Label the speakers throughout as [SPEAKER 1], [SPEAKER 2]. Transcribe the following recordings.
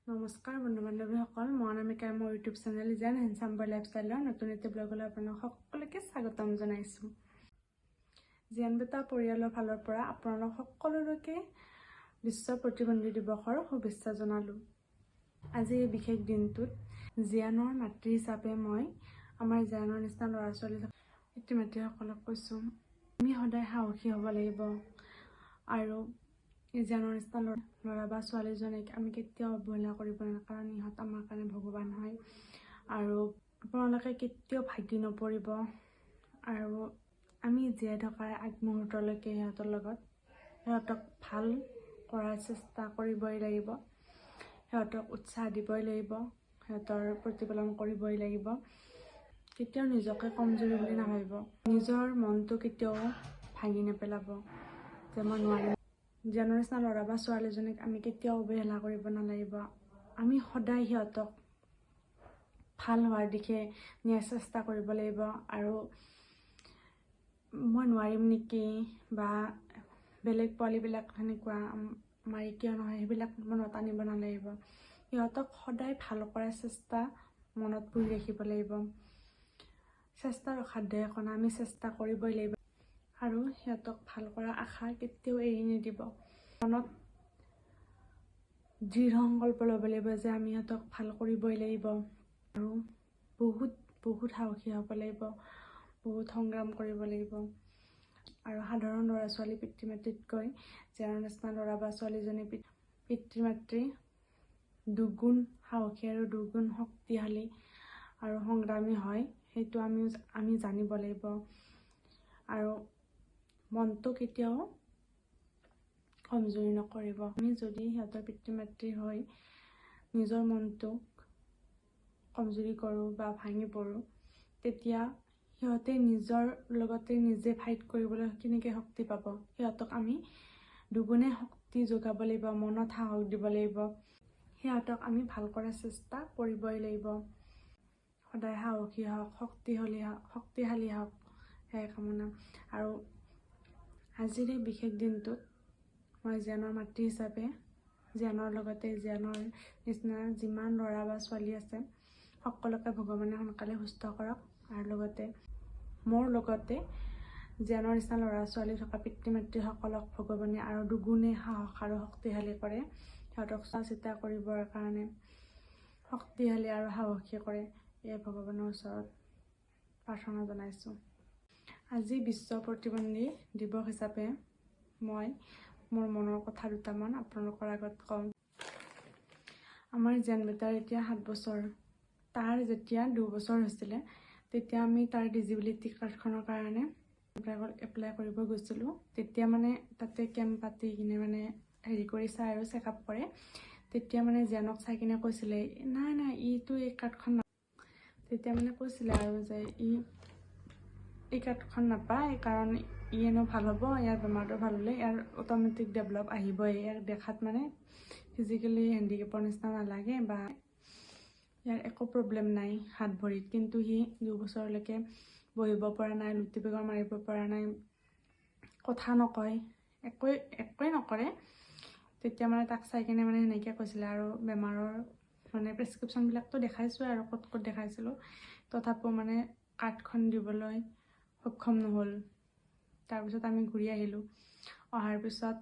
[SPEAKER 1] নমস্কাৰ বন্ধু বান্ধৱীসকল, মই অনামিকা। মোৰ ইউটিউব চেনেল যেন হেণ্ডচাম বয় লাইফষ্টাইলৰ নতুন এটা ব্লগলৈ আপোনালোক সকলোকে স্বাগতম জনাইছোঁ। জিয়ান বেটা পৰিয়ালৰ ফালৰ পৰা আপোনালোক সকলোলৈকে বিশ্ব প্ৰতিবন্ধী দিৱসৰ শুভেচ্ছা জনালোঁ। আজি এই বিশেষ দিনটোত জিয়ানৰ মাতৃ হিচাপে মই আমাৰ জিয়ানৰ নিচিনা ল'ৰা ছোৱালী পিতৃ মাতৃসকলক কৈছোঁ, আমি সদায় সাহসী হ'ব লাগিব আৰু জিয়ানৰ নিচিনা ল'ৰা বা ছোৱালীজনীক আমি কেতিয়াও অৱহেলা কৰিব নালাগে, কাৰণ ইহঁত আমাৰ কাৰণে ভগৱান হয় আৰু আপোনালোকে কেতিয়াও ভাগি নপৰিব আৰু আমি জীয়াই থকাৰ আগমুহূৰ্তলৈকে সিহঁতক ভাল কৰাৰ চেষ্টা কৰিবই লাগিব, সিহঁতক উৎসাহ দিবই লাগিব, সিহঁতৰ প্ৰতিপালন কৰিবই লাগিব। কেতিয়াও নিজকে কমজোৰি বুলি নাভাবিব, নিজৰ মনটো কেতিয়াও ভাঙি নেপেলাব যে মই নোৱাৰিম। জিয়ানৰ নিচিনা ল'ৰা বা ছোৱালীজনীক আমি কেতিয়াও অৱহেলা কৰিব নালাগিব। আমি সদায় সিহঁতক ভাল হোৱাৰ দিশে নিয়াৰ চেষ্টা কৰিব লাগিব আৰু মই নোৱাৰিম নেকি বা বেলেগ পোৱালীবিলাক সেনেকুৱা মাৰি কিয় নহয় সেইবিলাক মনত আনিব নালাগিব। সিহঁতক সদায় ভাল কৰাৰ চেষ্টা মনত পুহি ৰাখিব লাগিব। চেষ্টাৰ অসাধ্য একো নাই, আমি চেষ্টা কৰিবই লাগিব আৰু সিহঁতক ভাল কৰাৰ আশা কেতিয়াও এৰি নিদিব। মনত দৃঢ় সংকল্প ল'ব লাগিব যে আমি সিহঁতক ভাল কৰিবই লাগিব আৰু বহুত সাহসী হ'ব লাগিব, বহুত সংগ্ৰাম কৰিব লাগিব আৰু সাধাৰণ ল'ৰা ছোৱালী পিতৃ মাতৃতকৈ জিয়ানৰ নিচিনা ল'ৰা বা ছোৱালীজনী পিতৃ মাতৃ দুগুণ সাহসী আৰু দুগুণ শক্তিশালী আৰু সংগ্ৰামী হয়, সেইটো আমি জানিব লাগিব আৰু মনটো কেতিয়াও কমজোৰি নকৰিব। আমি যদি সিহঁতৰ পিতৃ মাতৃ হৈ নিজৰ মনটোক কমজোৰি কৰোঁ বা ভাঙি পৰোঁ, তেতিয়া সিহঁতে নিজৰ লগতে নিজে ফাইট কৰিবলৈ কেনেকৈ শক্তি পাব। সিহঁতক আমি দুগুণে শক্তি যোগাব লাগিব, মনত সাহস দিব লাগিব, সিহঁতক আমি ভাল কৰাৰ চেষ্টা কৰিবই লাগিব। সদায় সাহসী হওক, শক্তিশালী হওক, সেয়াই কামনা। আৰু আজিৰ এই বিশেষ দিনটোত মই জিয়ানৰ মাতৃ হিচাপে জিয়ানৰ লগতে জিয়ানৰ নিচিনা যিমান ল'ৰা বা ছোৱালী আছে সকলোকে ভগৱানে সোনকালে সুস্থ কৰক আৰু লগতে মোৰ লগতে জিয়ানৰ নিচিনা ল'ৰা ছোৱালী থকা পিতৃ মাতৃসকলক ভগৱানে আৰু দুগুণে সাহস আৰু শক্তিশালী কৰে, সিহঁতক চোৱা চিতা কৰিবৰ কাৰণে শক্তিশালী আৰু সাহসী কৰে। এয়ে ভগৱানৰ ওচৰত প্ৰাৰ্থনা জনাইছোঁ। আজি বিশ্ব প্ৰতিবন্ধী দিৱস হিচাপে মই মোৰ মনৰ কথা দুটামান আপোনালোকৰ আগত কওঁ। আমাৰ জিয়ান বেটাৰ এতিয়া 7 বছৰ। তাৰ যেতিয়া 2 বছৰ হৈছিলে তেতিয়া আমি তাৰ ডিজিবিলিটি কাৰ্ডখনৰ কাৰণে এপ্লাই কৰিব গৈছিলোঁ। তেতিয়া মানে তাতে কেম্প পাতি কিনে মানে হেৰি কৰি চাই আৰু চেকআপ কৰে। তেতিয়া মানে জিয়ানক চাই কিনে কৈছিলে নাই ইটো এই কাৰ্ডখন তেতিয়া মানে কৈছিলে আৰু যে এই কাৰ্ডখন নাপায়, কাৰণ ই এনেও ভাল হ'ব, ইয়াৰ বেমাৰটো ভাল হ'লে ইয়াৰ অট'মেটিক ডেভেলপ আহিবই, ইয়াৰ দেখাত মানে ফিজিকেলি হেণ্ডিকেপৰ নিচিনা নালাগে বা ইয়াৰ একো প্ৰব্লেম নাই হাত ভৰিত, কিন্তু সি 2 বছৰলৈকে বহিব পৰা নাই, লুটি বেগৰ মাৰিব পৰা নাই, কথা নকয়, একোৱেই নকৰে। তেতিয়া মানে তাক চাই কিনে মানে সেনেকৈ কৈছিলে আৰু বেমাৰৰ মানে প্ৰেছক্ৰিপশ্যনবিলাকতো দেখাইছোঁ আৰু ক'ত দেখাইছিলোঁ, তথাপিও মানে কাৰ্ডখন দিবলৈ সক্ষম নহ'ল। তাৰপিছত আমি ঘূৰি আহিলোঁ, অহাৰ পিছত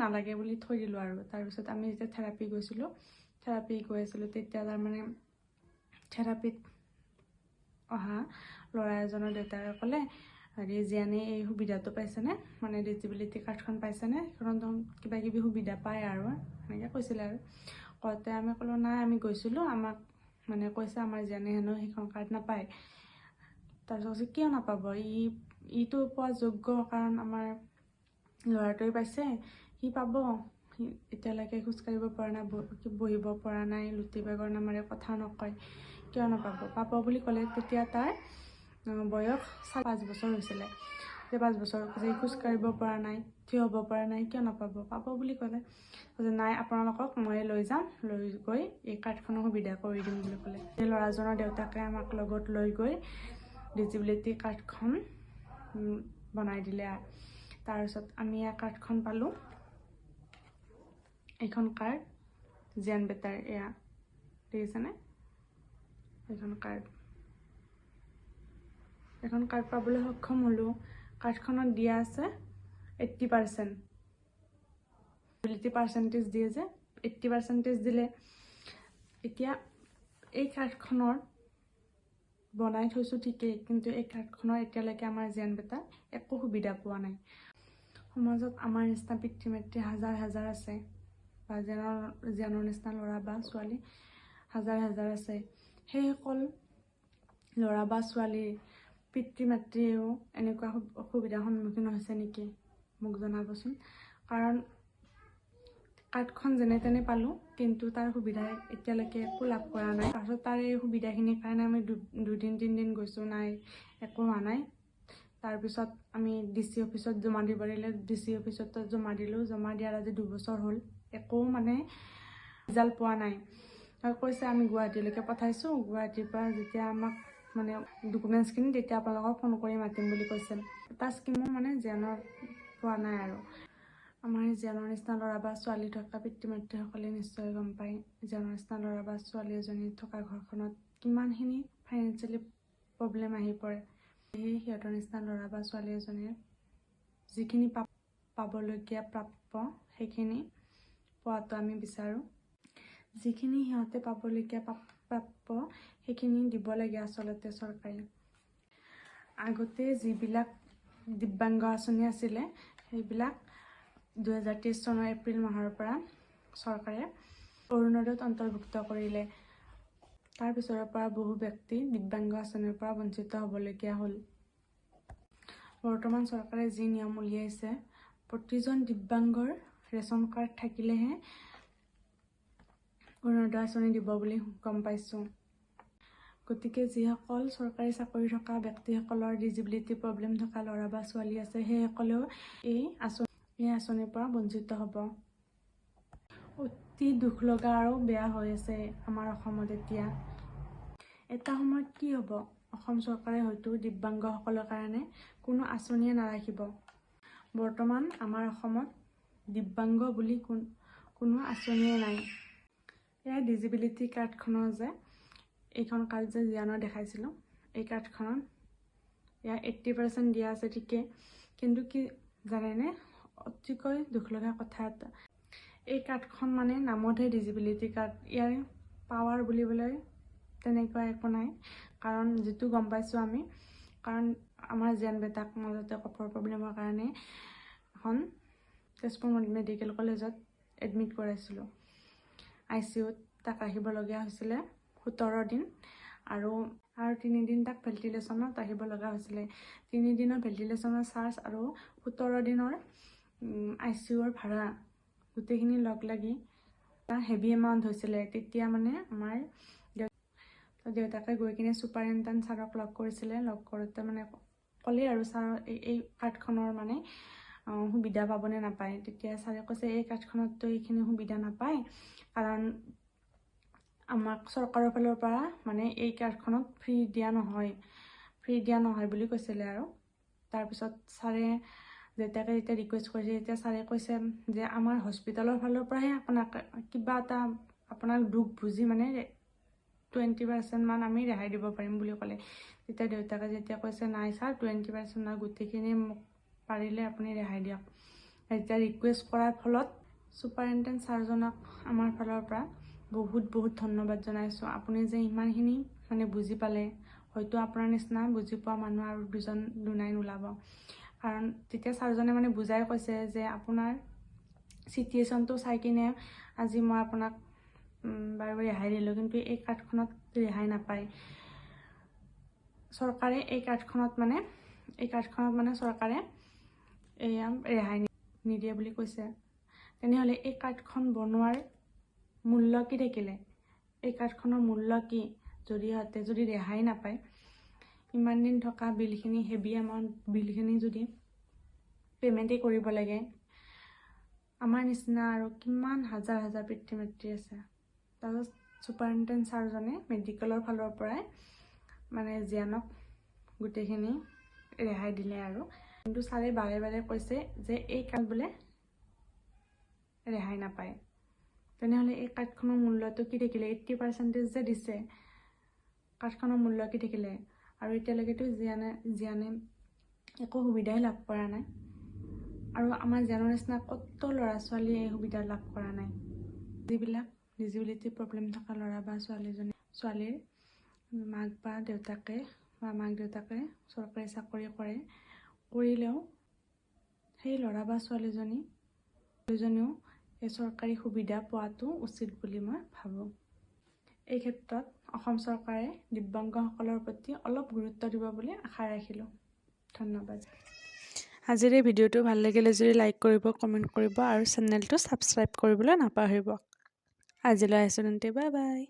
[SPEAKER 1] নালাগে বুলি থৈ দিলোঁ আৰু তাৰপিছত আমি যেতিয়া থেৰাপি গৈ আছিলোঁ তেতিয়া তাৰমানে থেৰাপিত অহা ল'ৰা এজনৰ দেউতাকে ক'লে হেৰি জিয়ানে এই সুবিধাটো পাইছেনে, মানে ডিজিবিলিটি কাৰ্ডখন পাইছেনে, সেইখনত কিবা কিবি সুবিধা পায় আৰু সেনেকৈ কৈছিলে আৰু কওঁতে আমি ক'লোঁ নাই, আমি গৈছিলোঁ, আমাক মানে কৈছে আমাৰ জিয়ানে হেনো সেইখন কাৰ্ড নাপায়। তাৰপিছত কৈছে কিয় নাপাব, ইটো পোৱা যোগ্য, কাৰণ আমাৰ ল'ৰাটোৱে পাইছে, সি পাব, সি এতিয়ালৈকে খোজকাঢ়িব পৰা নাই, বহিব পৰা নাই, লুটি বেগৰ নামাৰে, কথা নকয়, কিয় নাপাব, পাব বুলি ক'লে। তেতিয়া তাৰ বয়স 5 বছৰ হৈছিলে। যে 5 বছৰ কৈছে খোজকাঢ়িব পৰা নাই, থিয় হ'ব পৰা নাই, কিয় নাপাব, পাব বুলি ক'লে। কৈছে নাই, আপোনালোকক মই লৈ যাম, লৈ গৈ এই কাৰ্ডখনৰ সুবিধা কৰি দিম বুলি ক'লে। সেই ল'ৰাজনৰ দেউতাকে আমাক লগত লৈ গৈ ডিজিবিলিটি কাৰ্ডখন বনাই দিলে। তাৰপিছত আমি কাৰ্ডখন পালোঁ। এইখন কাৰ্ড জিয়ান বেটাৰ এয়া দেখিছেনে এখন কাৰ্ড পাবলৈ সক্ষম হ'লোঁ কাৰ্ডখনত দিয়া আছে 80% এবিলিটি পাৰ্চেণ্টেজ দিয়ে যে 80% দিলে এতিয়া এই কাৰ্ডখনৰ বনাই থৈছোঁ ঠিকেই কিন্তু এই কাৰ্ডখনৰ এতিয়ালৈকে আমাৰ জিয়ান বেটাৰ একো সুবিধা পোৱা নাই সমাজত আমাৰ নিচিনা পিতৃ মাতৃ হাজাৰ হাজাৰ আছে বা জিয়ানৰ নিচিনা ল'ৰা বা ছোৱালী হাজাৰ হাজাৰ আছে সেইসকল ল'ৰা বা ছোৱালীৰ পিতৃ মাতৃয়েও এনেকুৱা অসুবিধাৰ সন্মুখীন হৈছে নেকি মোক জনাবচোন কাৰণ কাৰ্ডখন যেনে তেনে পালোঁ কিন্তু তাৰ সুবিধা এতিয়ালৈকে একো লাভ কৰা নাই তাৰপিছত তাৰ এই সুবিধাখিনিৰ কাৰণে আমি 2-3 দিন গৈছোঁ নাই একো হোৱা নাই তাৰপিছত আমি DC অফিচত জমা দিব দিলে DC অফিচত জমা দিলোঁ জমা দিয়াৰ আজি 2 বছৰ হ'ল একো মানে ৰিজাল্ট পোৱা নাই কৈছে আমি গুৱাহাটীলৈকে পঠাইছোঁ গুৱাহাটীৰ পৰা যেতিয়া আমাক মানে ডকুমেণ্টছখিনি তেতিয়া আপোনালোকক ফোন কৰি মাতিম বুলি কৈছে এটা স্কিমো মানে জিয়ানৰ পোৱা নাই আৰু আমাৰ জিয়ানৰ নিচিনা ল'ৰা বা ছোৱালী থকা পিতৃ মাতৃসকলে নিশ্চয় গম পায় জিয়ানৰ নিচিনা ল'ৰা বা ছোৱালী এজনী থকা ঘৰখনত কিমানখিনি ফাইনেন্সিয়েলি প্ৰব্লেম আহি পৰে সেয়ে সিহঁতৰ নিচিনা ল'ৰা বা ছোৱালী এজনীৰ যিখিনি পাবলগীয়া প্ৰাপ্য সেইখিনি পোৱাটো আমি বিচাৰোঁ যিখিনি সিহঁতে পাবলগীয়া প্ৰাপ্য সেইখিনি দিব লাগে আচলতে চৰকাৰে আগতে যিবিলাক দিব্যাংগ আঁচনি আছিলে সেইবিলাক 2023 চনৰ এপ্ৰিল মাহৰ পৰা চৰকাৰে অৰুণোদয়ত অন্তৰ্ভুক্ত কৰিলে তাৰ পিছৰ পৰা বহু ব্যক্তি দিব্যাংগ আঁচনিৰ পৰা বঞ্চিত হ'বলগীয়া হ'ল বৰ্তমান চৰকাৰে যি নিয়ম উলিয়াইছে প্ৰতিজন দিব্যাংগৰ ৰেচন কাৰ্ড থাকিলেহে অৰুণোদয় আঁচনি দিব বুলি গম পাইছোঁ গতিকে যিসকল চৰকাৰী চাকৰি থকা ব্যক্তিসকলৰ ডিজিবিলিটি প্ৰব্লেম থকা ল'ৰা বা ছোৱালী আছে সেইসকলেও এই আঁচনিৰ পৰা বঞ্চিত হ'ব অতি দুখ লগা আৰু বেয়া হৈ আছে আমাৰ অসমত এতিয়া এটা সময়ত কি হ'ব অসম চৰকাৰে হয়তো দিব্যাংগসকলৰ কাৰণে কোনো আঁচনিয়ে নাৰাখিব বৰ্তমান আমাৰ অসমত দিব্যাংগ বুলি কোনো আঁচনিয়ে নাই এয়া ডিজিবিলিটি কাৰ্ডখনৰ যে এইখন কাৰ্ড যে জিয়ানৰ দেখাইছিলোঁ এই কাৰ্ডখনত ইয়াৰ 80% দিয়া আছে ঠিকে কিন্তু কি জানেনে অতিকৈ দুখ লগা কথা এটা এই কাৰ্ডখন মানে নামতহে ডিজিবিলিটি কাৰ্ড ইয়াৰ পাৱাৰ বুলিবলৈ তেনেকুৱা একো নাই কাৰণ যিটো গম পাইছোঁ আমি কাৰণ আমাৰ জিয়ান বেটাক মাজতে কফৰ প্ৰব্লেমৰ কাৰণে এখন তেজপুৰ মেডিকেল কলেজত এডমিট কৰাইছিলোঁ ICUত তাক ৰাখিবলগীয়া হৈছিলে 17 দিন আৰু 3 দিন তাক ভেণ্টিলেশ্যনত ৰাখিব লগা হৈছিলে 3 দিনৰ ভেণ্টিলেশ্যনৰ চাৰ্জ আৰু 17 দিনৰ ICUৰ ভাড়া গোটেইখিনি লগ লাগি এটা হেভি এমাউণ্ট হৈছিলে তেতিয়া মানে আমাৰ দেউতাকে গৈ কিনে ছুপাৰিণ্টেণ্ডেণ্ট ছাৰক লগ কৰিছিলে লগ কৰোঁতে মানে ক'লে আৰু ছাৰ এই কাৰ্ডখনৰ মানে সুবিধা পাবনে নাপায় তেতিয়া ছাৰে কৈছে এই কাৰ্ডখনততো এইখিনি সুবিধা নাপায় কাৰণ আমাক চৰকাৰৰ ফালৰ পৰা মানে এই কাৰ্ডখনত ফ্ৰী দিয়া নহয় বুলি কৈছিলে আৰু তাৰপিছত ছাৰে যেতিয়াকৈ যেতিয়া ৰিকুৱেষ্ট কৰিছে তেতিয়া ছাৰে কৈছে যে আমাৰ হস্পিটেলৰ ফালৰ পৰাহে আপোনাক কিবা এটা আপোনাক দুখ বুজি মানে 20% মান আমি ৰেহাই দিব পাৰিম বুলি ক'লে তেতিয়া দেউতাকে যেতিয়া কৈছে নাই ছাৰ 20% নহয় গোটেইখিনি মোক পাৰিলে আপুনি ৰেহাই দিয়ক এতিয়া ৰিকুৱেষ্ট কৰাৰ ফলত ছুপাৰিণ্টেণ্ডেণ্ট ছাৰজনক আমাৰ ফালৰ পৰা বহুত ধন্যবাদ জনাইছোঁ আপুনি যে ইমানখিনি মানে বুজি পালে হয়তো আপোনাৰ নিচিনা বুজি পোৱা মানুহ আৰু দুনাই নোলাব কাৰণ তেতিয়া ছাৰজনে মানে বুজাই কৈছে যে আপোনাৰ চিটুৱেশ্যনটো চাই কিনে আজি মই আপোনাক বাৰু ৰেহাই দিলোঁ কিন্তু এই কাৰ্ডখনত ৰেহাই নাপায় চৰকাৰে এই কাৰ্ডখনত মানে চৰকাৰে এয়া ৰেহাই নিদিয়ে বুলি কৈছে তেনেহ'লে এই কাৰ্ডখন বনোৱাৰ মূল্য কি থাকিলে এই কাৰ্ডখনৰ মূল্য কি যদি ৰেহাই নাপায় ইমান দিন থকা বিলখিনি হেভি এমাউণ্ট বিলখিনি যদি পে'মেণ্টেই কৰিব লাগে আমাৰ নিচিনা আৰু কিমান হাজাৰ পিতৃ মাতৃ আছে তাৰপিছত ছুপাৰিণ্টেণ্ডেণ্ট ছাৰজনে মেডিকেলৰ ফালৰ পৰাই মানে জিয়ানক গোটেইখিনি ৰেহাই দিলে আৰু কিন্তু ছাৰে বাৰে কৈছে যে এই কাৰ্ড বোলে ৰেহাই নাপায় তেনেহ'লে এই কাৰ্ডখনৰ মূল্যটো কি থাকিলে? 80% যে দিছে, কাৰ্ডখনৰ মূল্য কি থাকিলে? আৰু এতিয়ালৈকেতো জিয়ানে একো সুবিধাই লাভ কৰা নাই, আৰু আমাৰ জিয়ানৰ নিচিনা কত ল'ৰা ছোৱালীয়ে এই সুবিধা লাভ কৰা নাই। যিবিলাক ডিজিবিলিটি প্ৰব্লেম থকা ল'ৰা বা ছোৱালীৰ মাক দেউতাকে চৰকাৰী চাকৰি কৰিলেও সেই ল'ৰা বা ছোৱালীজনীও এই চৰকাৰী সুবিধা পোৱাটো উচিত বুলি মই ভাবোঁ। এই ক্ষেত্ৰত অসম চৰকাৰে দিব্যাংগসকলৰ প্ৰতি অলপ গুৰুত্ব দিব বুলি আশা ৰাখিলোঁ। ধন্যবাদ। আজিৰ এই ভিডিঅ'টো ভাল লাগিলে যদি লাইক কৰিব, কমেণ্ট কৰিব আৰু চেনেলটো ছাবস্ক্ৰাইব কৰিবলৈ নাপাহৰিব। আজিলৈ আহিছোঁ তেন্তে, বাই বাই।